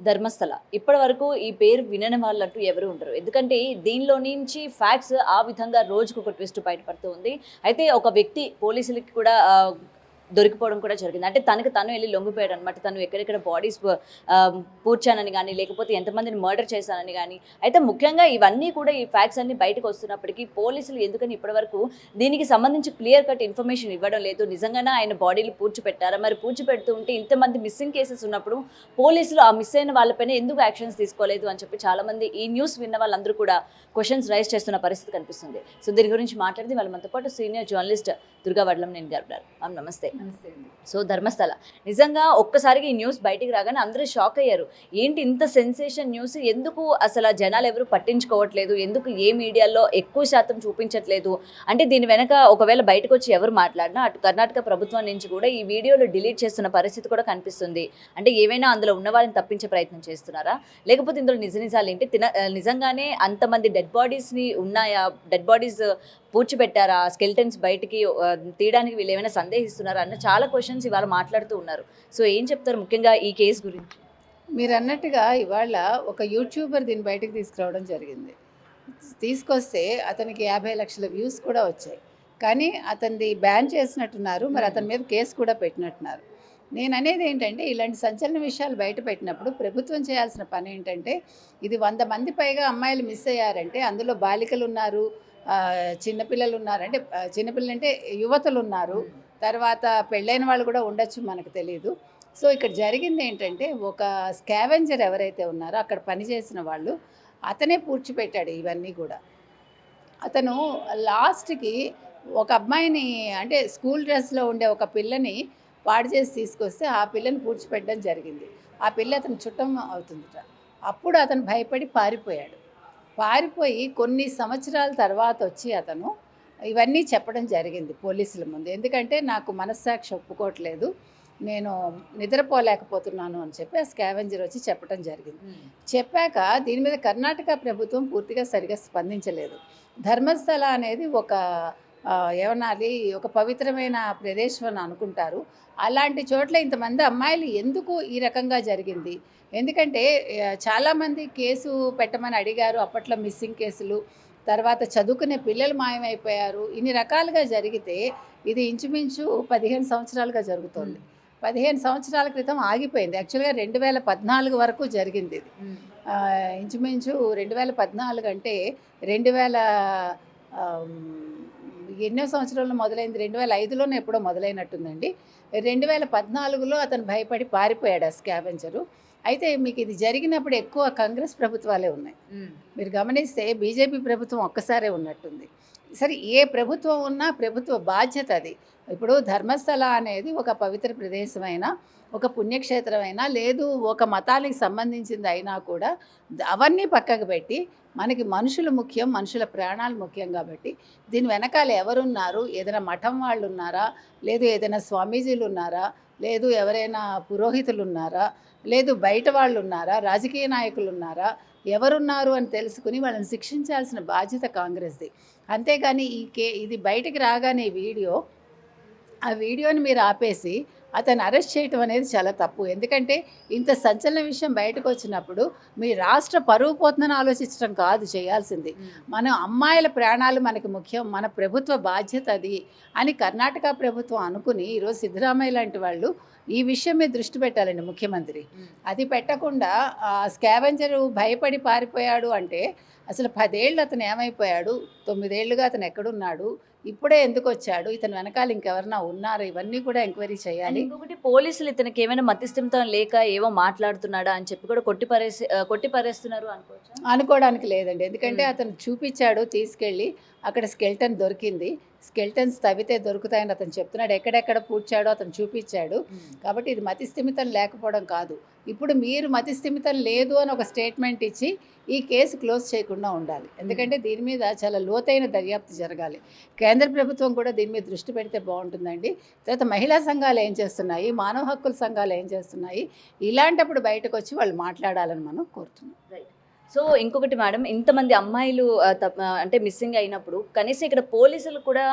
ధర్మస్థల. ఇప్పటి వరకు ఈ పేరు వినని వాళ్ళంటూ ఎవరు ఉండరు. ఎందుకంటే దీనిలో నుంచి ఫ్యాక్ట్స్ ఆ విధంగా రోజుకొక ట్విస్ట్ బయటపడుతూ ఉంది. అయితే ఒక వ్యక్తి పోలీసులకి కూడా దొరికిపోవడం కూడా జరిగింది. అంటే తనకు తను వెళ్లి లొంగిపోయాడనమాట. తను ఎక్కడెక్కడ బాడీస్ పూడ్చానని గాని, లేకపోతే ఎంతమందిని మర్డర్ చేశానని గాని. అయితే ముఖ్యంగా ఇవన్నీ కూడా ఈ ఫ్యాక్ట్స్ అన్నీ బయటకు వస్తున్నప్పటికీ పోలీసులు ఎందుకని ఇప్పటివరకు దీనికి సంబంధించి క్లియర్ కట్ ఇన్ఫర్మేషన్ ఇవ్వడం లేదు. నిజంగానే ఆయన బాడీలు పూడ్చిపెట్టారా? మరి పూడ్చిపెడుతూ ఉంటే ఇంతమంది మిస్సింగ్ కేసెస్ ఉన్నప్పుడు పోలీసులు ఆ మిస్ అయిన వాళ్ళపైన ఎందుకు యాక్షన్స్ తీసుకోలేదు అని చెప్పి చాలామంది ఈ న్యూస్ విన్న వాళ్ళందరూ కూడా క్వశ్చన్స్ రైజ్ చేస్తున్న పరిస్థితి కనిపిస్తుంది. సో దీని గురించి మాట్లాడితే వాళ్ళ మనతో పాటు సీనియర్ జర్నలిస్ట్ దుర్గా వడ్లం నేను గారు. నమస్తే. సో ధర్మస్థల నిజంగా ఒక్కసారిగా ఈ న్యూస్ బయటికి రాగానే అందరూ షాక్ అయ్యారు. ఏంటి ఇంత సెన్సేషన్ న్యూస్, ఎందుకు అసలు జనాలు ఎవరు పట్టించుకోవట్లేదు, ఎందుకు ఏ మీడియాలో ఎక్కువ శాతం చూపించట్లేదు అంటే దీని వెనక ఒకవేళ బయటకు వచ్చి ఎవరు మాట్లాడినా అటు కర్ణాటక ప్రభుత్వం నుంచి కూడా ఈ వీడియోలు డిలీట్ చేస్తున్న పరిస్థితి కూడా కనిపిస్తుంది. అంటే ఏవైనా అందులో ఉన్న వాళ్ళని తప్పించే ప్రయత్నం చేస్తున్నారా, లేకపోతే ఇందులో నిజాలు ఏంటి, నిజంగానే అంతమంది డెడ్ బాడీస్ని ఉన్నాయా, డెడ్ బాడీస్ పూడ్చిపెట్టారా, స్కెల్టన్స్ బయటికి తీయడానికి వీళ్ళు ఏమైనా సందేహిస్తున్నారా అన్న చాలా క్వశ్చన్స్ ఇవాళ మాట్లాడుతూ ఉన్నారు. సో ఏం చెప్తారు ముఖ్యంగా ఈ కేసు గురించి? మీరు అన్నట్టుగా ఇవాళ ఒక యూట్యూబర్ దీన్ని బయటకు తీసుకురావడం జరిగింది. తీసుకొస్తే అతనికి 50 లక్షల వ్యూస్ కూడా వచ్చాయి. కానీ అతనిది బ్యాన్ చేసినట్టున్నారు. మరి అతని మీద కేసు కూడా పెట్టినట్టున్నారు. నేను అనేది ఏంటంటే ఇలాంటి సంచలన విషయాలు బయట పెట్టినప్పుడు ప్రభుత్వం చేయాల్సిన పని ఏంటంటే, ఇది 100 మంది పైగా అమ్మాయిలు మిస్ అయ్యారంటే అందులో బాలికలు ఉన్నారు, చిన్నపిల్లలు ఉన్నారు, అంటే చిన్నపిల్లలు అంటే యువతలు ఉన్నారు, తర్వాత పెళ్ళైన వాళ్ళు కూడా ఉండొచ్చు, మనకు తెలియదు. సో ఇక్కడ జరిగింది ఏంటంటే, ఒక స్కావెంజర్ ఎవరైతే ఉన్నారో అక్కడ పనిచేసిన వాళ్ళు, అతనే పూడ్చిపెట్టాడు ఇవన్నీ కూడా. అతను లాస్ట్కి ఒక అమ్మాయిని, అంటే స్కూల్ డ్రెస్లో ఉండే ఒక పిల్లని పాడు చేసి తీసుకొస్తే ఆ పిల్లని పూడ్చిపెట్టడం జరిగింది. ఆ పిల్ల అతను చుట్టం అవుతుందట. అప్పుడు అతను భయపడి పారిపోయి కొన్ని సంవత్సరాల తర్వాత వచ్చి అతను ఇవన్నీ చెప్పడం జరిగింది పోలీసుల ముందు. ఎందుకంటే నాకు మనస్సాక్షి ఒప్పుకోవట్లేదు, నేను నిద్రపోలేకపోతున్నాను అని చెప్పి ఆ స్కావెంజర్ వచ్చి చెప్పడం జరిగింది. చెప్పాక దీని మీద కర్ణాటక ప్రభుత్వం పూర్తిగా సరిగా స్పందించలేదు. ధర్మస్థల అనేది ఒక ఏమనాలి, ఒక పవిత్రమైన ప్రదేశం అని అనుకుంటారు. అలాంటి చోట్ల ఇంతమంది అమ్మాయిలు ఎందుకు ఈ రకంగా జరిగింది? ఎందుకంటే చాలామంది కేసు పెట్టమని అడిగారు. అప్పట్లో మిస్సింగ్ కేసులు, తర్వాత చదువుకునే పిల్లలు మాయమైపోయారు. ఇన్ని రకాలుగా జరిగితే ఇది ఇంచుమించు 15 సంవత్సరాలుగా జరుగుతుంది. 15 సంవత్సరాల క్రితం ఆగిపోయింది. యాక్చువల్గా 2014 వరకు జరిగింది ఇది. ఇంచుమించు 2014 అంటే 2000 ఎన్నో సంవత్సరంలో మొదలైంది, 2005లోనే ఎప్పుడో మొదలైనట్టుందండి. 2014లో అతను భయపడి పారిపోయాడు ఆ స్కావెంజరు. అయితే మీకు ఇది జరిగినప్పుడు ఎక్కువ కాంగ్రెస్ ప్రభుత్వాలే ఉన్నాయి. మీరు గమనిస్తే బీజేపీ ప్రభుత్వం ఒక్కసారే ఉన్నట్టుంది. సరే, ఏ ప్రభుత్వం ఉన్నా ప్రభుత్వ బాధ్యత అది. ఇప్పుడు ధర్మస్థల అనేది ఒక పవిత్ర ప్రదేశమైనా, ఒక పుణ్యక్షేత్రమైనా, లేదు ఒక మతానికి సంబంధించింది అయినా కూడా అవన్నీ పక్కకు పెట్టి మనకి మనుషులు ముఖ్యం, మనుషుల ప్రాణాలు ముఖ్యం. కాబట్టి దీని వెనకాల ఎవరున్నారు, ఏదైనా మఠం వాళ్ళు ఉన్నారా, లేదు ఏదైనా స్వామీజీలు ఉన్నారా, లేదు ఎవరైనా పురోహితులు ఉన్నారా, లేదు బయట వాళ్ళు ఉన్నారా, రాజకీయ నాయకులు ఉన్నారా, ఎవరున్నారు అని తెలుసుకుని వాళ్ళని శిక్షించాల్సిన బాధ్యత కాంగ్రెస్ది. అంతేగాని ఇది బయటికి రాగానే ఆ వీడియోని మీరు ఆపేసి అతను అరెస్ట్ చేయటం అనేది చాలా తప్పు. ఎందుకంటే ఇంత సంచలన విషయం బయటకు వచ్చినప్పుడు మీ రాష్ట్ర పరువు పోతుందని ఆలోచించడం కాదు చేయాల్సింది. మన అమ్మాయిల ప్రాణాలు మనకి ముఖ్యం, మన ప్రభుత్వ బాధ్యత అది అని కర్ణాటక ప్రభుత్వం అనుకుని ఈరోజు సిద్ధరామయ్య లాంటి వాళ్ళు ఈ విషయం మీద దృష్టి పెట్టాలండి ముఖ్యమంత్రి. అది పెట్టకుండా స్కావెంజరు భయపడి పారిపోయాడు అంటే అసలు 10 ఏళ్ళు అతను ఏమైపోయాడు, 9 ఏళ్ళుగా అతను ఎక్కడున్నాడు, ఇప్పుడే ఎందుకు వచ్చాడు, ఇతను వెనకాల ఇంకెవరన్నా ఉన్నారా, ఇవన్నీ కూడా ఎంక్వైరీ చేయాలి. ఇంకొకటి, పోలీసులు ఇతనికి ఏమైనా మతిస్థిమితం లేక ఏవో మాట్లాడుతున్నాడా అని చెప్పి కూడా కొట్టి పారేస్తున్నారు అనుకోవడానికి లేదండి. ఎందుకంటే అతను చూపించాడు, తీసుకెళ్ళి అక్కడ స్కెల్టన్ దొరికింది, స్కెల్టన్స్ తవ్వితే దొరుకుతాయని అతను చెప్తున్నాడు. ఎక్కడెక్కడ పూడ్చాడో అతను చూపించాడు. కాబట్టి ఇది మతిస్థిమితం లేకపోవడం కాదు. ఇప్పుడు మీరు మతిస్థిమితం లేదు అని ఒక స్టేట్మెంట్ ఇచ్చి ఈ కేసు క్లోజ్ చేయకుండా ఉండాలి. ఎందుకంటే దీని మీద చాలా లోతైన దర్యాప్తు జరగాలి. కేంద్ర ప్రభుత్వం కూడా దీని మీద దృష్టి పెడితే బాగుంటుందండి. తర్వాత మహిళా సంఘాలు ఏం చేస్తున్నాయి, మానవ హక్కుల సంఘాలు ఏం చేస్తున్నాయి, ఇలాంటప్పుడు బయటకు వచ్చి వాళ్ళు మాట్లాడాలని మనం కోరుతున్నాం. రైట్. సో ఇంకొకటి మేడం, ఇంతమంది అమ్మాయిలు అంటే మిస్సింగ్ అయినప్పుడు కనీసం ఇక్కడ పోలీసులు కూడా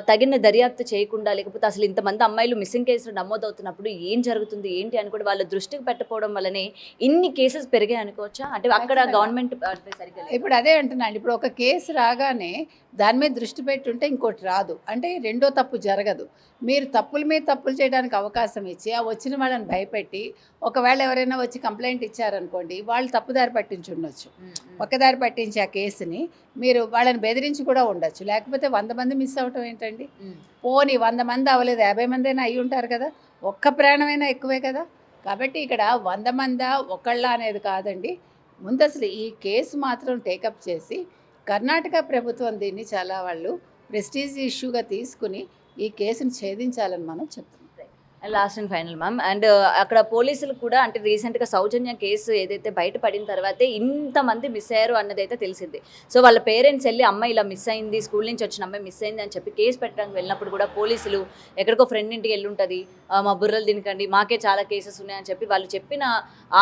తగిన దర్యాప్తు చేయకుండా, లేకపోతే అసలు ఇంతమంది అమ్మాయిలు మిస్సింగ్ కేసులు నమోదవుతున్నప్పుడు ఏం జరుగుతుంది ఏంటి అని కూడా వాళ్ళ దృష్టికి పెట్టకపోవడం వల్లనే ఇన్ని కేసెస్ పెరిగాయి అనుకోవచ్చా? అంటే అక్కడ ఖచ్చితంగా. గవర్నమెంట్ సరిగ్గా లేదు. ఇప్పుడు అదే అంటున్నాను. ఇప్పుడు ఒక కేసు రాగానే దాని మీద దృష్టి పెట్టుంటే ఇంకోటి రాదు. అంటే రెండో తప్పు జరగదు. మీరు తప్పుల మీద తప్పులు చేయడానికి అవకాశం ఇచ్చి ఆ వచ్చిన వాళ్ళని భయపెట్టి, ఒకవేళ ఎవరైనా వచ్చి కంప్లైంట్ ఇచ్చారనుకోండి, వాళ్ళు తప్పుదారి పట్టించి ఉండొచ్చు. పక్కదారి పట్టించి ఆ కేసుని మీరు వాళ్ళని బెదిరించి కూడా ఉండొచ్చు. లేకపోతే 100 మంది మిస్ అవ్వటం ఏంటండి? పోనీ 100 మంది అవ్వలేదు, 50 మంది అయినా అయ్యి ఉంటారు కదా. ఒక్క ప్రాణమైనా ఎక్కువే కదా. కాబట్టి ఇక్కడ 100 మందా ఒకళ్ళ అనేది కాదండి. ముందు అసలు ఈ కేసు మాత్రం టేకప్ చేసి కర్ణాటక ప్రభుత్వం దీన్ని చాలా వాళ్ళు ప్రెస్టీజ్ ఇష్యూగా తీసుకుని ఈ కేసును ఛేదించాలని మనం చెప్తున్నాం. Last and final ma'am, and అక్కడ పోలీసులు కూడా అంటే రీసెంట్గా సౌజన్య కేసు ఏదైతే బయటపడిన తర్వాతే ఇంతమంది మిస్ అయ్యారు అన్నది అయితే తెలిసింది. సో వాళ్ళ పేరెంట్స్ వెళ్ళి అమ్మాయి ఇలా మిస్ అయింది, స్కూల్ నుంచి వచ్చిన అమ్మాయి మిస్ అయింది అని చెప్పి కేసు పెట్టడానికి వెళ్ళినప్పుడు కూడా పోలీసులు ఎక్కడికో ఫ్రెండ్ ఇంటికి వెళ్ళి ఉంటుంది, మా బుర్రలు తినకండి, మాకే చాలా కేసెస్ ఉన్నాయని చెప్పి వాళ్ళు చెప్పిన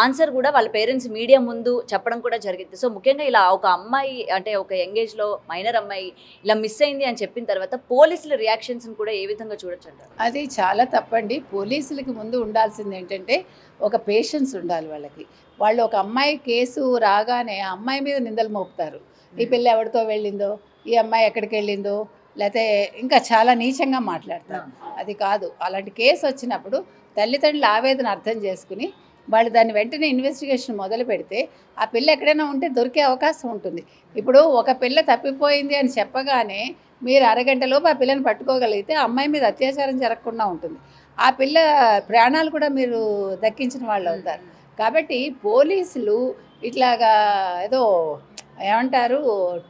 ఆన్సర్ కూడా వాళ్ళ పేరెంట్స్ మీడియా ముందు చెప్పడం కూడా జరిగింది. సో ముఖ్యంగా ఇలా ఒక అమ్మాయి అంటే ఒక యంగేజ్లో మైనర్ అమ్మాయి ఇలా మిస్ అయింది అని చెప్పిన తర్వాత పోలీసుల రియాక్షన్స్ని కూడా ఏ విధంగా చూడొచ్చు అంటారు? అది చాలా తప్పండి. పోలీసులకి ముందు ఉండాల్సింది ఏంటంటే ఒక పేషెన్స్ ఉండాలి వాళ్ళకి. వాళ్ళు ఒక అమ్మాయి కేసు రాగానే ఆ అమ్మాయి మీద నిందలు మోపుతారు. ఈ పిల్ల ఎవరితో వెళ్ళిందో, ఈ అమ్మాయి ఎక్కడికి వెళ్ళిందో, లేకపోతే ఇంకా చాలా నీచంగా మాట్లాడతారు. అది కాదు. అలాంటి కేసు వచ్చినప్పుడు తల్లిదండ్రుల ఆవేదన అర్థం చేసుకుని వాళ్ళు దాన్ని వెంటనే ఇన్వెస్టిగేషన్ మొదలు పెడితే ఆ పిల్ల ఎక్కడైనా ఉంటే దొరికే అవకాశం ఉంటుంది. ఇప్పుడు ఒక పిల్ల తప్పిపోయింది అని చెప్పగానే మీరు అరగంటలోపు ఆ పిల్లని పట్టుకోగలిగితే ఆ అమ్మాయి మీద అత్యాచారం జరగకుండా ఉంటుంది. ఆ పిల్ల ప్రాణాలు కూడా మీరు దక్కించిన వాళ్ళు అవుతారు. కాబట్టి పోలీసులు ఇట్లాగా ఏదో ఏమంటారు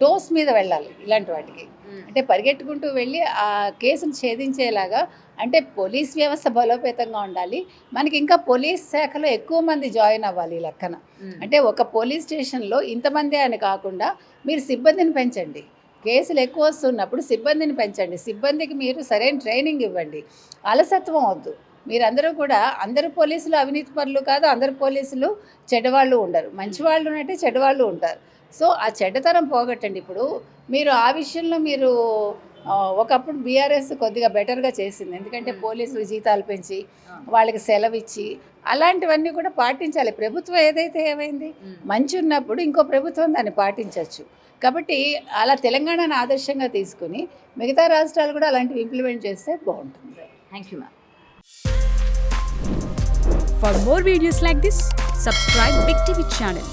టోస్ మీద వెళ్ళాలి ఇలాంటి వాటికి. అంటే పరిగెట్టుకుంటూ వెళ్ళి ఆ కేసును ఛేదించేలాగా, అంటే పోలీస్ వ్యవస్థ బలోపేతంగా ఉండాలి. మనకి ఇంకా పోలీస్ శాఖలో ఎక్కువ మంది జాయిన్ అవ్వాలి ఈ లెక్కన. అంటే ఒక పోలీస్ స్టేషన్లో ఇంతమంది అని కాకుండా మీరు సిబ్బందిని పెంచండి. కేసులు ఎక్కువ వస్తున్నప్పుడు సిబ్బందిని పెంచండి. సిబ్బందికి మీరు సరైన ట్రైనింగ్ ఇవ్వండి. అలసత్వం వద్దు. మీరందరూ కూడా అందరు పోలీసులు అవినీతి పరులు కాదు, అందరు పోలీసులు చెడ్డవాళ్ళు ఉండరు. మంచివాళ్ళు ఉన్నట్టే చెడ్డవాళ్ళు ఉంటారు. సో ఆ చెడ్డతనం పోగొట్టండి. ఇప్పుడు మీరు ఆ విషయంలో మీరు ఒకప్పుడు బీఆర్ఎస్ కొద్దిగా బెటర్గా చేసింది. ఎందుకంటే పోలీసులు జీతాలు పెంచి వాళ్ళకి సెలవు ఇచ్చి అలాంటివన్నీ కూడా పాటించాలి. ప్రభుత్వం ఏదైతే ఏమైంది మంచి ఉన్నప్పుడు ఇంకో ప్రభుత్వం దాన్ని పాటించవచ్చు. కాబట్టి అలా తెలంగాణను ఆదర్శంగా తీసుకుని మిగతా రాష్ట్రాలు కూడా అలాంటివి ఇంప్లిమెంట్ చేస్తే బాగుంటుంది. Thank you ma'am. For more videos like this, subscribe Big TV channel.